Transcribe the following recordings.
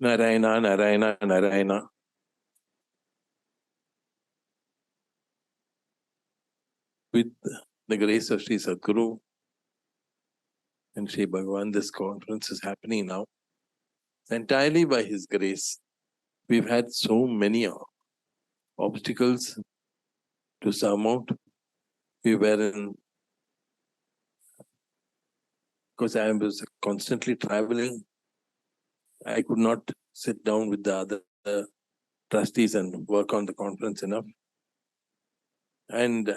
Narayana, Narayana, Narayana. With the grace of Sri Sadguru and Sri Bhagavan, this conference is happening now. Entirely by his grace. We've had so many obstacles to surmount. We were in, because I was constantly traveling, I could not sit down with the other trustees and work on the conference enough. And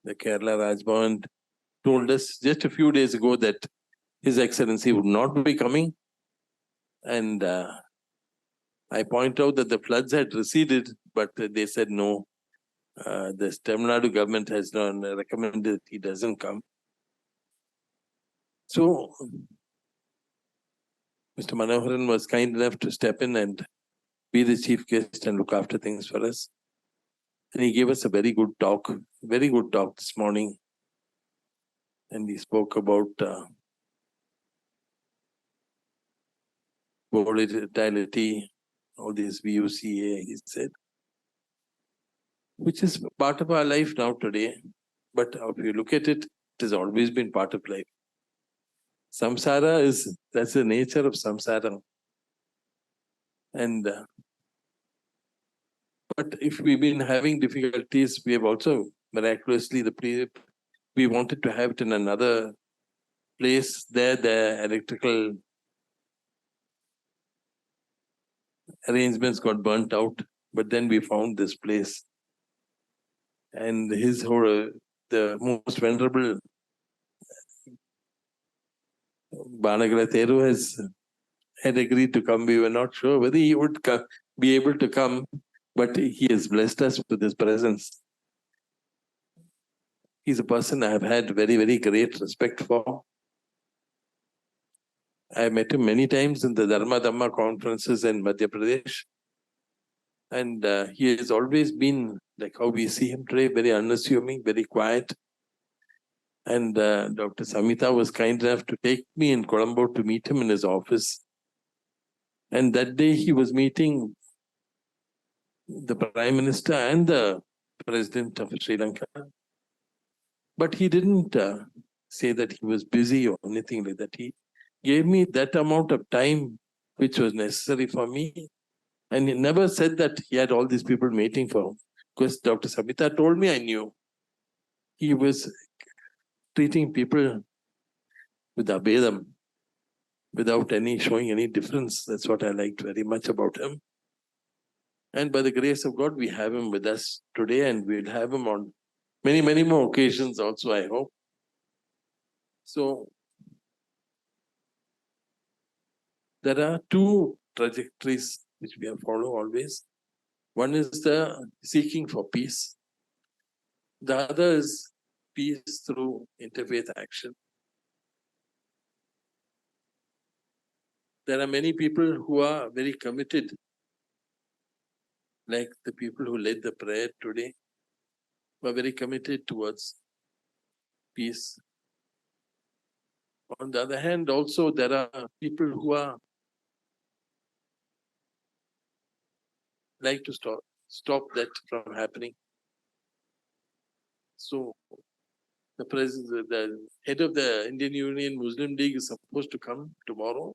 the Kerala Rajbhavan told us just a few days ago that His Excellency would not be coming. And I point out that the floods had receded, but they said no. The Tamil Nadu government has recommended he doesn't come. So Mr. Manoharan was kind enough to step in and be the chief guest and look after things for us. And he gave us a very good talk this morning. And he spoke about volatility, all these VUCA, he said, which is part of our life now today. But if you look at it, it has always been part of life. Samsara that's the nature of samsara. And but if we've been having difficulties, we have also miraculously, we wanted to have it in another place. There, the electrical arrangements got burnt out, but then we found this place. And the most venerable Banagala Theru had agreed to come. We were not sure whether he would be able to come, but he has blessed us with his presence. He's a person I have had very, very great respect for. I met him many times in the Dharma Dhamma conferences in Madhya Pradesh. And he has always been, like how we see him today, very unassuming, very quiet. And Dr. Samita was kind enough to take me in Colombo to meet him in his office. And that day he was meeting the Prime Minister and the President of Sri Lanka. But he didn't say that he was busy or anything like that. He gave me that amount of time which was necessary for me. And he never said that he had all these people waiting for him. Because Dr. Samita told me, I knew. He was treating people with abedam, without showing any difference. That's what I liked very much about him. And by the grace of God, we have him with us today, and we'll have him on many, many more occasions also, I hope. So, there are two trajectories which we have followed always. One is the seeking for peace. The other is peace through interfaith action. There are many people who are very committed, like the people who led the prayer today, who are very committed towards peace. On the other hand, also there are people who are like to stop that from happening. So the head of the Indian Union Muslim League is supposed to come tomorrow.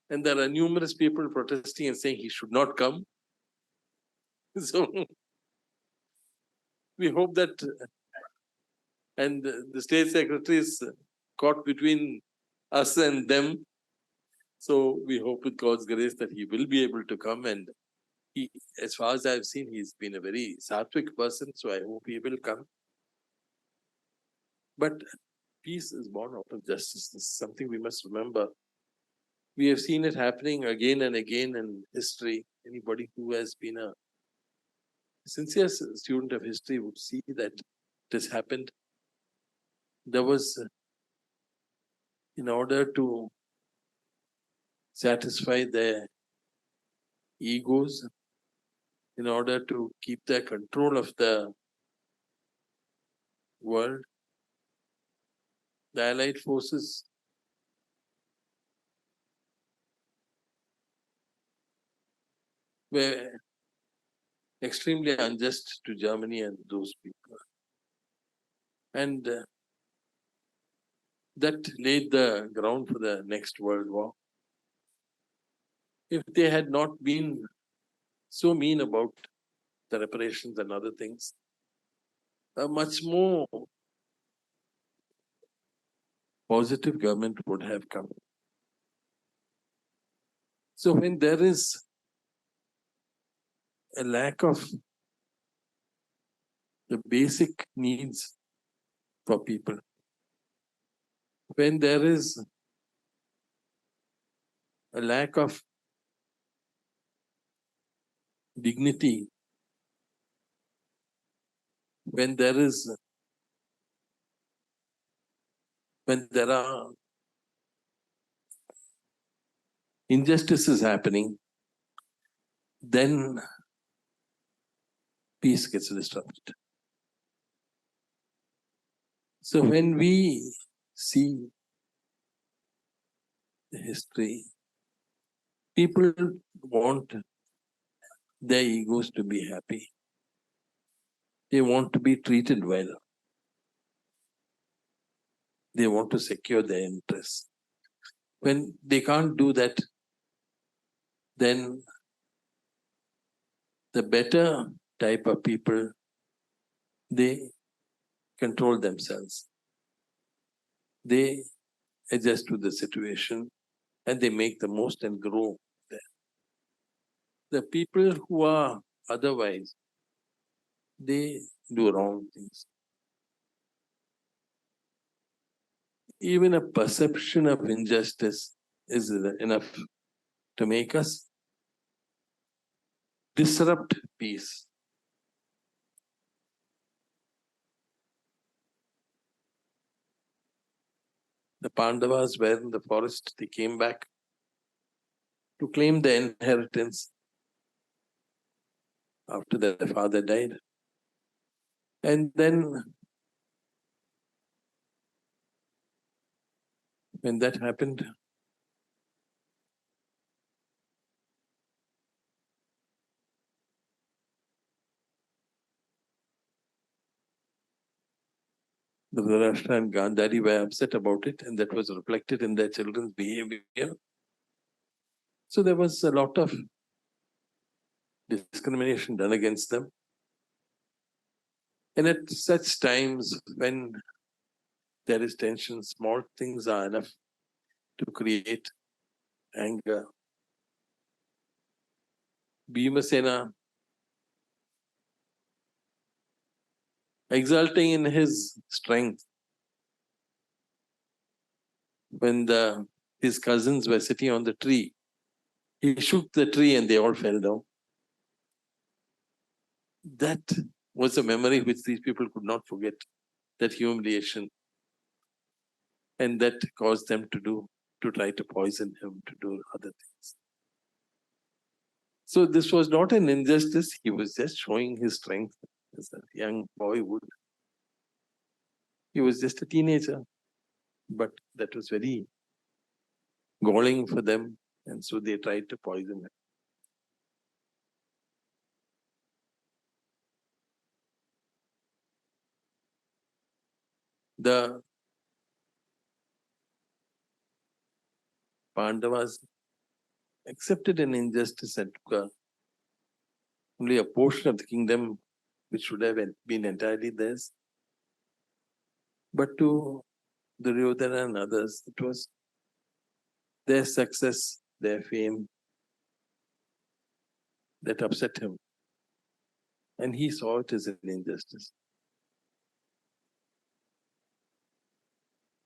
And there are numerous people protesting and saying he should not come. So we hope that, and the state secretary is caught between us and them. So we hope with God's grace that he will be able to come. And he, as far as I've seen, he's been a very sattvic person. So I hope he will come. But peace is born out of justice. This is something we must remember. We have seen it happening again and again in history. Anybody who has been a sincere student of history would see that it has happened. There was, in order to satisfy their egos, in order to keep their control of the world, The Allied forces were extremely unjust to Germany and those people. And that laid the ground for the next World War. If they had not been so mean about the reparations and other things, a much more positive government would have come. So when there is a lack of the basic needs for people, when there is a lack of dignity, when there are injustices happening, then peace gets disrupted. So when we see the history, people want their egos to be happy. They want to be treated well. They want to secure their interests. When they can't do that, then the better type of people, they control themselves. They adjust to the situation and they make the most and grow there. The people who are otherwise, they do wrong things. Even a perception of injustice is enough to make us disrupt peace. The Pandavas were in the forest, they came back to claim their inheritance after their father died. And then when that happened, the Dhritarashtra and Gandhari were upset about it, and that was reflected in their children's behavior. So there was a lot of discrimination done against them. And at such times when there is tension, small things are enough to create anger. Bhimasena, exulting in his strength, when his cousins were sitting on the tree, he shook the tree and they all fell down. That was a memory which these people could not forget, that humiliation. And that caused them to try to poison him, to do other things. So this was not an injustice, he was just showing his strength as a young boy would. He was just a teenager, but that was very galling for them, and so they tried to poison him. The Pandavas accepted an injustice and took only a portion of the kingdom which should have been entirely theirs. But to Duryodhana and others, it was their success, their fame that upset him. And he saw it as an injustice.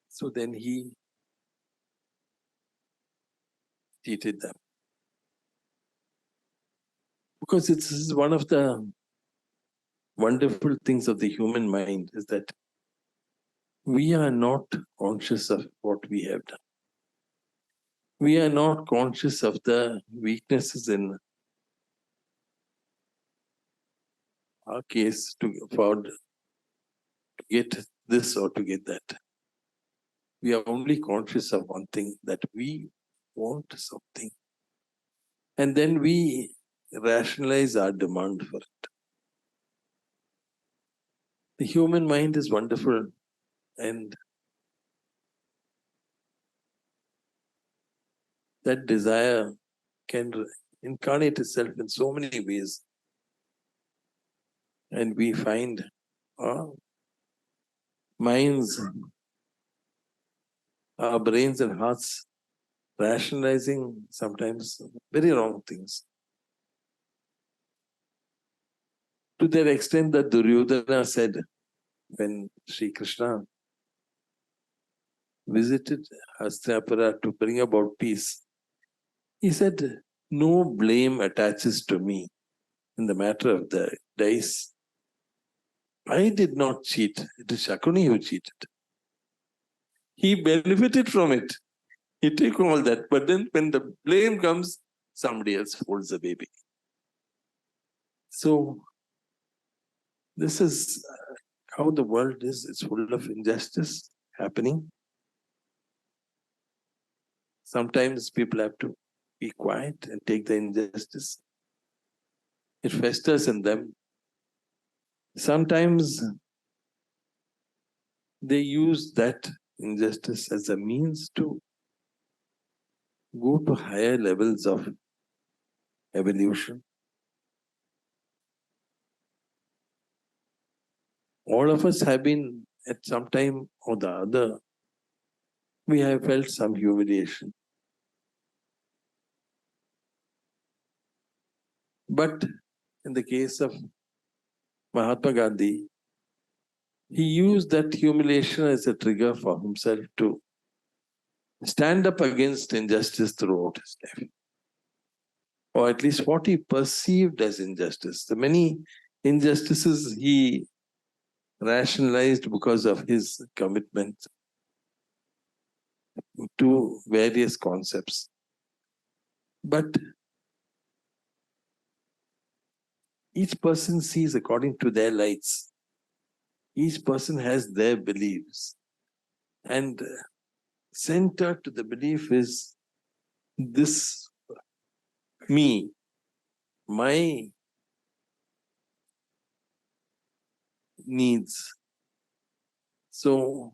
So then he cheated them. Because this is one of the wonderful things of the human mind, is that we are not conscious of what we have done. We are not conscious of the weaknesses in our case to get this or to get that. we are only conscious of one thing, that we want something. And then we rationalize our demand for it. The human mind is wonderful, and that desire can incarnate itself in so many ways. And we find our minds, our brains and hearts rationalizing sometimes very wrong things. To that extent that Duryodhana said, when Sri Krishna visited Hastinapura to bring about peace, he said, no blame attaches to me in the matter of the dice. I did not cheat. It is Shakuni who cheated. He benefited from it. He took all that. But then when the blame comes, somebody else holds the baby. So this is how the world is. It's full of injustice happening. Sometimes people have to be quiet and take the injustice. It festers in them. Sometimes they use that injustice as a means to go to higher levels of evolution. All of us have been, at some time or the other, we have felt some humiliation. But in the case of Mahatma Gandhi, he used that humiliation as a trigger for himself to stand up against injustice throughout his life. Or at least what he perceived as injustice. The many injustices he rationalized because of his commitment to various concepts. But each person sees according to their lights. Each person has their beliefs. And centered to the belief is this me, my needs. So,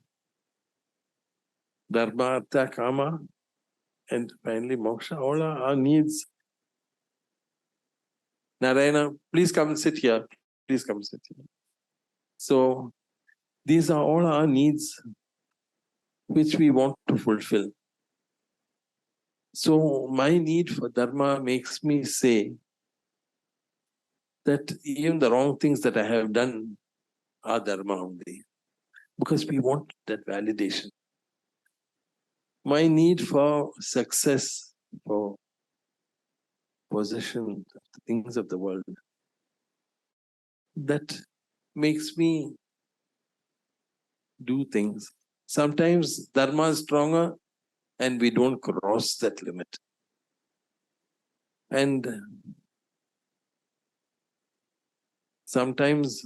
Dharma, Artha, Kama, and finally Moksha, all are our needs. Narayana, please come and sit here. Please come and sit here. So, these are all our needs which we want to fulfill. So, my need for Dharma makes me say that even the wrong things that I have done are Dharma only, because we want that validation. My need for success, for possession of the things of the world, that makes me do things. Sometimes Dharma is stronger and we don't cross that limit. And sometimes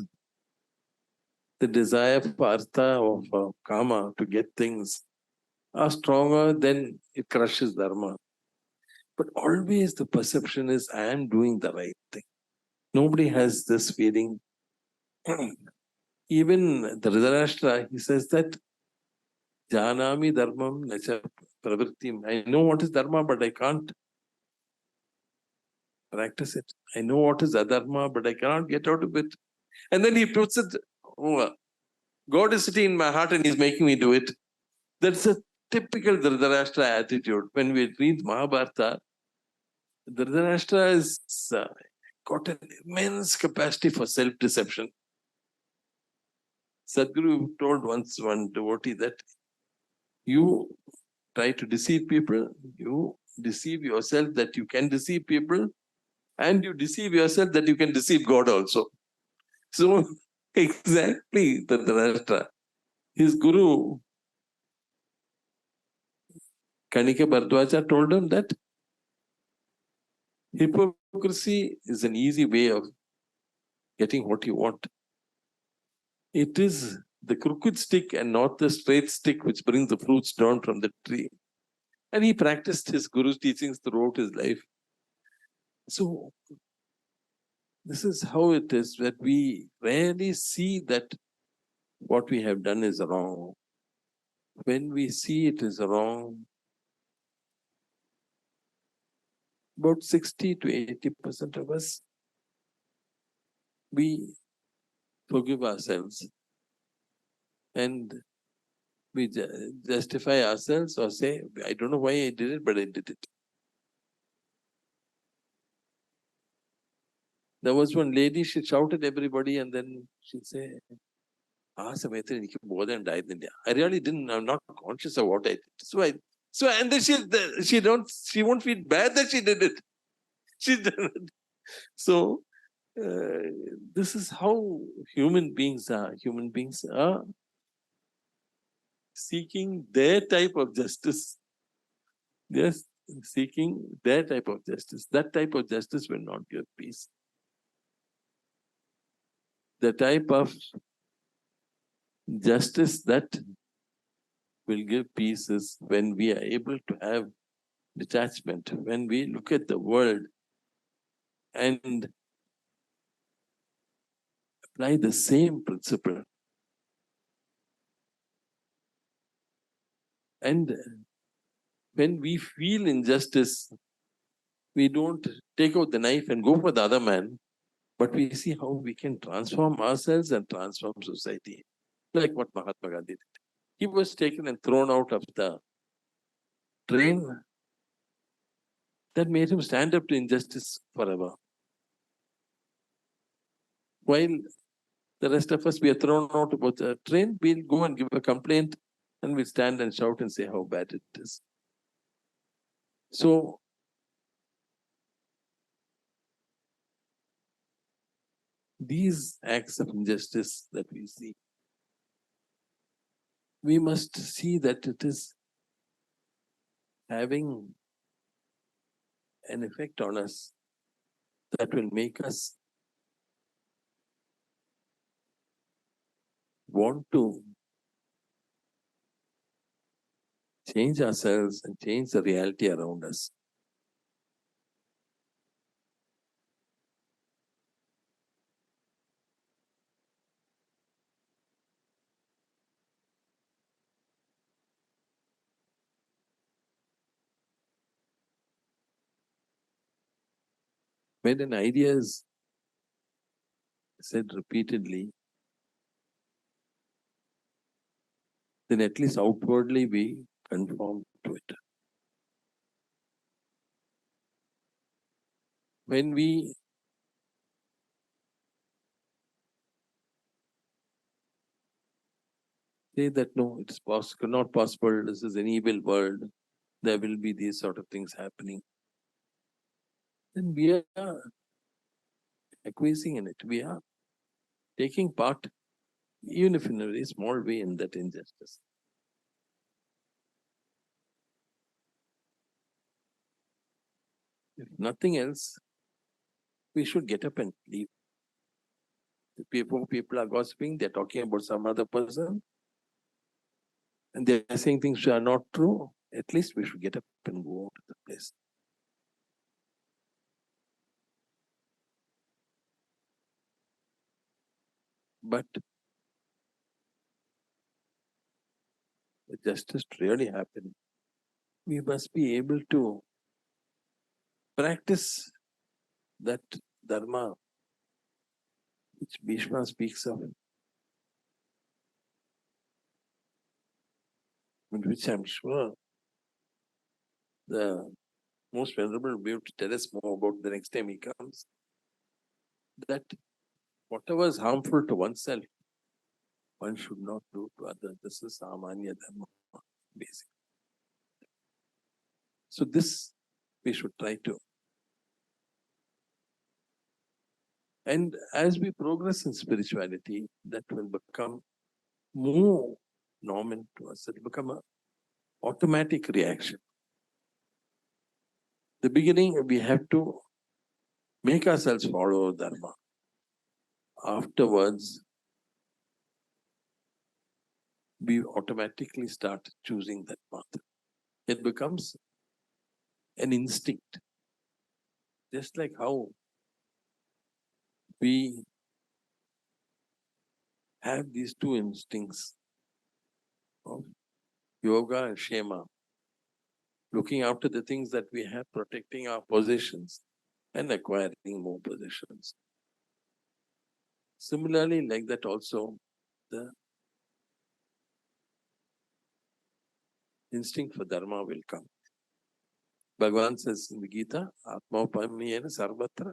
the desire for Artha or for Kama to get things are stronger, then it crushes Dharma. But always the perception is, I am doing the right thing. Nobody has this feeling. Even the Dhritarashtra, he says that, Janami dharmam nacha pravrittim. I know what is dharma, but I can't practice it. I know what is adharma, but I cannot get out of it. And then he puts it, oh, God is sitting in my heart and he's making me do it. That's a typical Dhritarashtra attitude. When we read Mahabharata, Dhritarashtra has got an immense capacity for self-deception. Sadhguru told once one devotee that you try to deceive people, you deceive yourself that you can deceive people, and you deceive yourself that you can deceive God also. So, exactly, Dhritarashtra. His guru, Kanika Bhardwaja, told him that hypocrisy is an easy way of getting what you want. It is the crooked stick and not the straight stick which brings the fruits down from the tree. And he practiced his Guru's teachings throughout his life. So this is how it is, that we rarely see that what we have done is wrong. When we see it is wrong, about 60 to 80% of us, we forgive ourselves and we justify ourselves or say, I don't know why I did it, but I did it. There was one lady, she shouted at everybody and then she'd say, I really didn't, I'm not conscious of what I did. And then she won't feel bad that she did it. She did it. So this is how human beings are. Human beings are seeking their type of justice. Yes, seeking their type of justice. That type of justice will not give peace. The type of justice that will give peace is when we are able to have detachment, when we look at the world and apply the same principle. And when we feel injustice, we don't take out the knife and go for the other man, but we see how we can transform ourselves and transform society. Like what Mahatma Gandhi did. He was taken and thrown out of the train. That made him stand up to injustice forever. While the rest of us, we are thrown out about the train, we'll go and give a complaint and we'll stand and shout and say how bad it is. So, these acts of injustice that we see, we must see that it is having an effect on us that will make us want to change ourselves and change the reality around us. When an idea is said repeatedly, then at least outwardly we conform to it. When we say that no, it's not possible, this is an evil world, there will be these sort of things happening, then we are acquiescing in it. We are taking part, even if in a very small way, in that injustice. If nothing else, we should get up and leave. If people are gossiping, they're talking about some other person, and they're saying things which are not true, at least we should get up and go out of the place. But for justice to really happen, we must be able to practice that dharma which Bhishma speaks of, in which I'm sure the most venerable will be able to tell us more about the next time he comes, that whatever is harmful to oneself, one should not do to others. This is Samanya Dharma, basically. So this we should try to. And as we progress in spirituality, that will become more normal to us. It will become an automatic reaction. The beginning, we have to make ourselves follow Dharma. Afterwards, we automatically start choosing that path. It becomes an instinct. Just like how we have these two instincts of yoga and shema, looking after the things that we have, protecting our possessions and acquiring more possessions. Similarly, like that also, the instinct for dharma will come. Bhagavan says in the Gita, Atmaupamyena sarvatra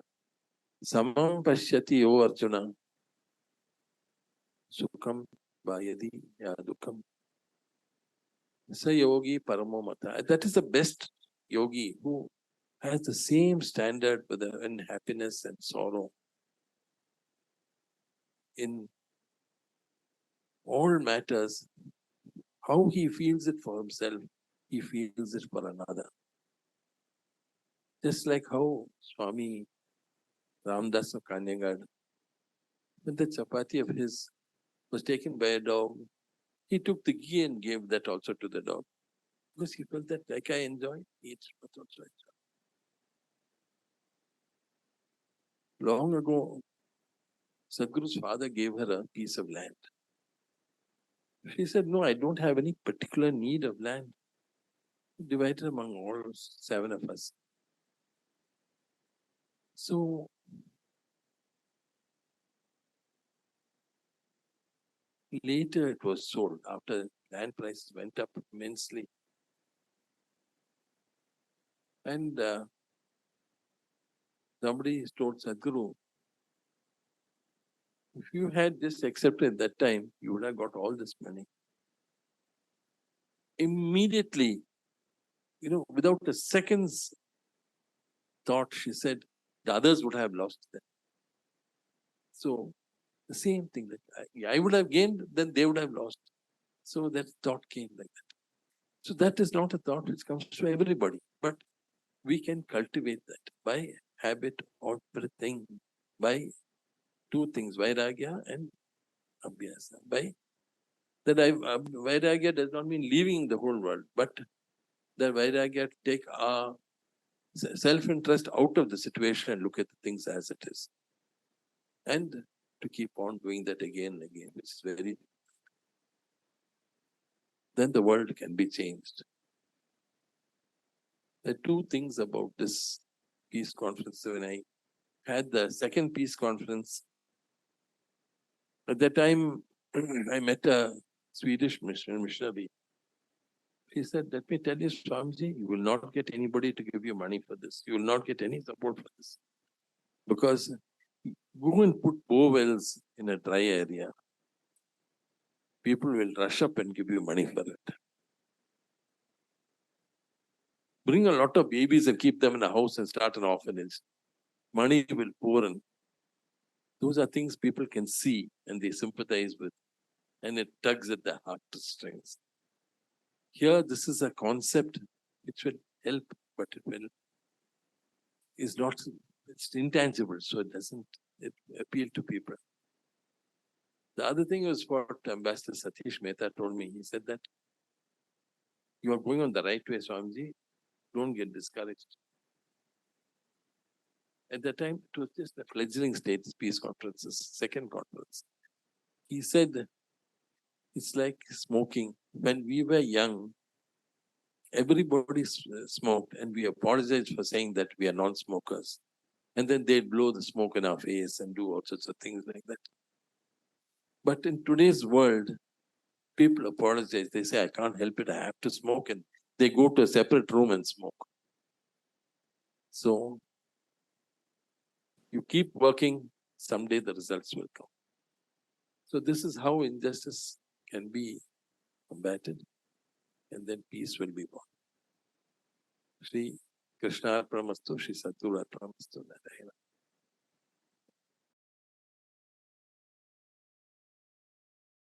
samam pashyati yo Arjuna sukham vayadi ya dukham sa yogi paramo mata. That is the best yogi who has the same standard in happiness and sorrow. In all matters, how he feels it for himself, he feels it for another. Just like how Swami Ramdas of Kanyagad, when the chapati of his was taken by a dog, he took the ghee and gave that also to the dog. Because he felt that like I enjoy, he eats but also enjoy. Long ago, Sadhguru's father gave her a piece of land. She said, no, I don't have any particular need of land. Divided among all 7 of us. So, later it was sold after land prices went up immensely. And somebody told Sadhguru, if you had just accepted at that time, you would have got all this money. Immediately, without a second's thought, she said, the others would have lost them. So, the same thing that I would have gained, then they would have lost. So that thought came like that. So that is not a thought which comes to everybody, but we can cultivate that by habit or thing, by 2 things, vairagya and abhyasa. By that, vairagya does not mean leaving the whole world, but that vairagya to take our self-interest out of the situation and look at the things as it is. And to keep on doing that again and again, which is very, then the world can be changed. There are 2 things about this peace conference. When I had the second peace conference, at that time, I met a Swedish missionary. He said, let me tell you, Swamiji, you will not get anybody to give you money for this. You will not get any support for this. Because go and put bore wells in a dry area. People will rush up and give you money for it. Bring a lot of babies and keep them in a house and start an orphanage. Money will pour in. Those are things people can see and they sympathize with. And it tugs at the heartstrings. Here, this is a concept which will help, but it's intangible, so it doesn't appeal to people. The other thing was what Ambassador Satish Mehta told me. He said that you are going on the right way, Swamiji. Don't get discouraged. At that time, it was just a fledgling state peace conferences, second conference. He said, it's like smoking. When we were young, everybody smoked, and we apologized for saying that we are non-smokers. And then they'd blow the smoke in our face and do all sorts of things like that. But in today's world, people apologize. They say, I can't help it. I have to smoke. And they go to a separate room and smoke. So you keep working, someday the results will come. So this is how injustice can be combated, and then peace will be born. Shri Krishna Pramastu, Shri Sadguru Pramastu.